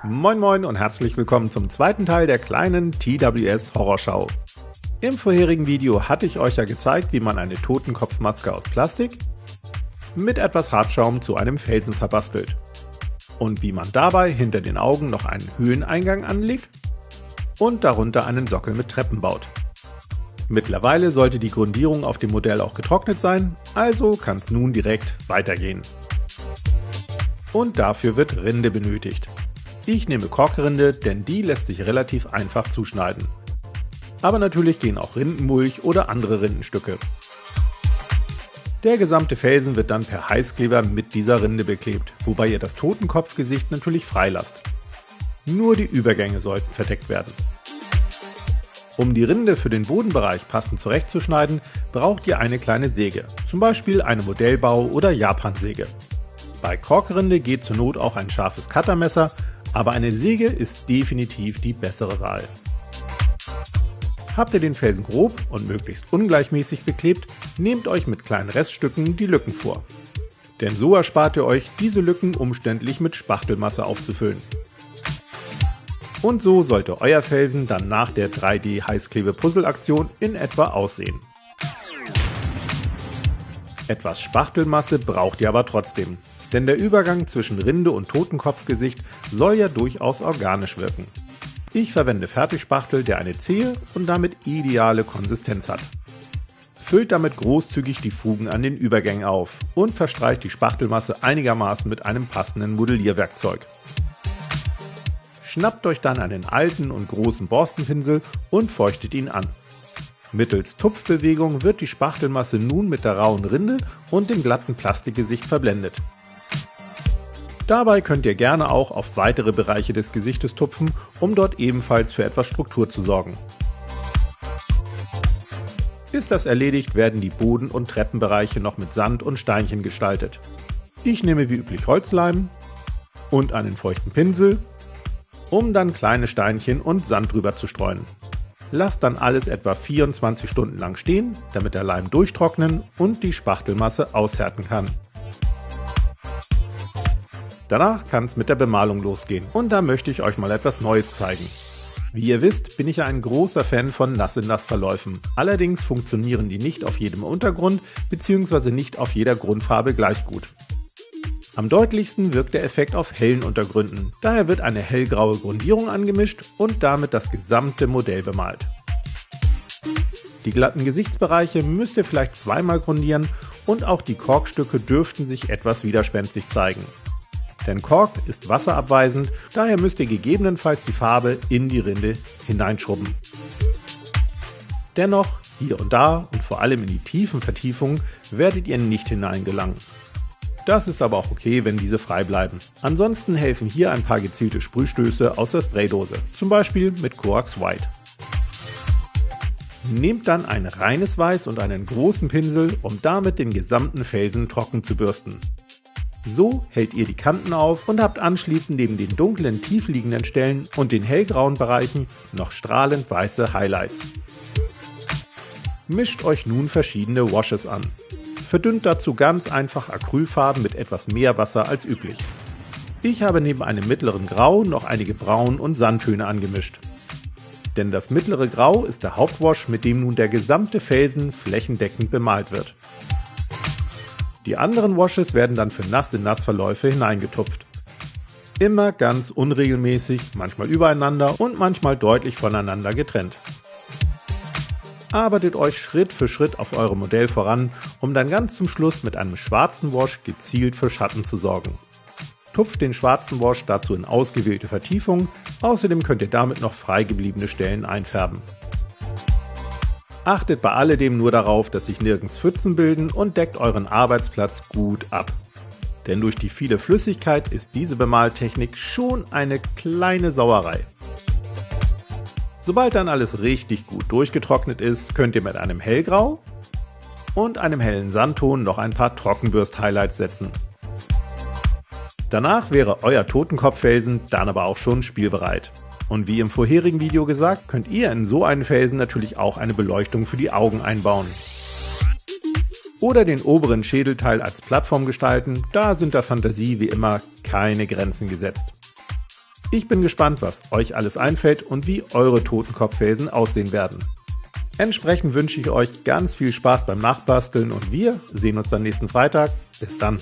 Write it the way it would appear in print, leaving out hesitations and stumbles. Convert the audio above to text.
Moin Moin und herzlich willkommen zum zweiten Teil der kleinen TWS Horrorschau. Im vorherigen Video hatte ich euch ja gezeigt, wie man eine Totenkopfmaske aus Plastik mit etwas Hartschaum zu einem Felsen verbastelt und wie man dabei hinter den Augen noch einen Höhleneingang anlegt und darunter einen Sockel mit Treppen baut. Mittlerweile sollte die Grundierung auf dem Modell auch getrocknet sein, also kann es nun direkt weitergehen. Und dafür wird Rinde benötigt. Ich nehme Korkrinde, denn die lässt sich relativ einfach zuschneiden. Aber natürlich gehen auch Rindenmulch oder andere Rindenstücke. Der gesamte Felsen wird dann per Heißkleber mit dieser Rinde beklebt, wobei ihr das Totenkopfgesicht natürlich freilasst. Nur die Übergänge sollten verdeckt werden. Um die Rinde für den Bodenbereich passend zurechtzuschneiden, braucht ihr eine kleine Säge, zum Beispiel eine Modellbau- oder Japansäge. Bei Korkrinde geht zur Not auch ein scharfes Cuttermesser, aber eine Säge ist definitiv die bessere Wahl. Habt ihr den Felsen grob und möglichst ungleichmäßig beklebt, nehmt euch mit kleinen Reststücken die Lücken vor. Denn so erspart ihr euch, diese Lücken umständlich mit Spachtelmasse aufzufüllen. Und so sollte euer Felsen dann nach der 3D-Heißklebe-Puzzle-Aktion in etwa aussehen. Etwas Spachtelmasse braucht ihr aber trotzdem. Denn der Übergang zwischen Rinde und Totenkopfgesicht soll ja durchaus organisch wirken. Ich verwende Fertigspachtel, der eine zähe und damit ideale Konsistenz hat. Füllt damit großzügig die Fugen an den Übergängen auf und verstreicht die Spachtelmasse einigermaßen mit einem passenden Modellierwerkzeug. Schnappt euch dann einen alten und großen Borstenpinsel und feuchtet ihn an. Mittels Tupfbewegung wird die Spachtelmasse nun mit der rauen Rinde und dem glatten Plastikgesicht verblendet. Dabei könnt ihr gerne auch auf weitere Bereiche des Gesichtes tupfen, um dort ebenfalls für etwas Struktur zu sorgen. Ist das erledigt, werden die Boden- und Treppenbereiche noch mit Sand und Steinchen gestaltet. Ich nehme wie üblich Holzleim und einen feuchten Pinsel, um dann kleine Steinchen und Sand drüber zu streuen. Lasst dann alles etwa 24 Stunden lang stehen, damit der Leim durchtrocknen und die Spachtelmasse aushärten kann. Danach kann es mit der Bemalung losgehen und da möchte ich euch mal etwas Neues zeigen. Wie ihr wisst, bin ich ja ein großer Fan von Nass-in-Nass-Verläufen. Allerdings funktionieren die nicht auf jedem Untergrund bzw. nicht auf jeder Grundfarbe gleich gut. Am deutlichsten wirkt der Effekt auf hellen Untergründen. Daher wird eine hellgraue Grundierung angemischt und damit das gesamte Modell bemalt. Die glatten Gesichtsbereiche müsst ihr vielleicht zweimal grundieren und auch die Korkstücke dürften sich etwas widerspenstig zeigen. Denn Kork ist wasserabweisend, daher müsst ihr gegebenenfalls die Farbe in die Rinde hineinschrubben. Dennoch, hier und da und vor allem in die tiefen Vertiefungen werdet ihr nicht hineingelangen. Das ist aber auch okay, wenn diese frei bleiben. Ansonsten helfen hier ein paar gezielte Sprühstöße aus der Spraydose, zum Beispiel mit Coax White. Nehmt dann ein reines Weiß und einen großen Pinsel, um damit den gesamten Felsen trocken zu bürsten. So hält ihr die Kanten auf und habt anschließend neben den dunklen, tief liegenden Stellen und den hellgrauen Bereichen noch strahlend weiße Highlights. Mischt euch nun verschiedene Washes an. Verdünnt dazu ganz einfach Acrylfarben mit etwas mehr Wasser als üblich. Ich habe neben einem mittleren Grau noch einige Braun- und Sandtöne angemischt. Denn das mittlere Grau ist der Hauptwash, mit dem nun der gesamte Felsen flächendeckend bemalt wird. Die anderen Washes werden dann für Nass-in-Nass-Verläufe hineingetupft. Immer ganz unregelmäßig, manchmal übereinander und manchmal deutlich voneinander getrennt. Arbeitet euch Schritt für Schritt auf eurem Modell voran, um dann ganz zum Schluss mit einem schwarzen Wash gezielt für Schatten zu sorgen. Tupft den schwarzen Wash dazu in ausgewählte Vertiefungen, außerdem könnt ihr damit noch frei gebliebene Stellen einfärben. Achtet bei alledem nur darauf, dass sich nirgends Pfützen bilden und deckt euren Arbeitsplatz gut ab. Denn durch die viele Flüssigkeit ist diese Bemaltechnik schon eine kleine Sauerei. Sobald dann alles richtig gut durchgetrocknet ist, könnt ihr mit einem Hellgrau und einem hellen Sandton noch ein paar Trockenbürst-Highlights setzen. Danach wäre euer Totenkopffelsen dann aber auch schon spielbereit. Und wie im vorherigen Video gesagt, könnt ihr in so einen Felsen natürlich auch eine Beleuchtung für die Augen einbauen. Oder den oberen Schädelteil als Plattform gestalten, da sind der Fantasie wie immer keine Grenzen gesetzt. Ich bin gespannt, was euch alles einfällt und wie eure Totenkopffelsen aussehen werden. Entsprechend wünsche ich euch ganz viel Spaß beim Nachbasteln und wir sehen uns dann nächsten Freitag. Bis dann!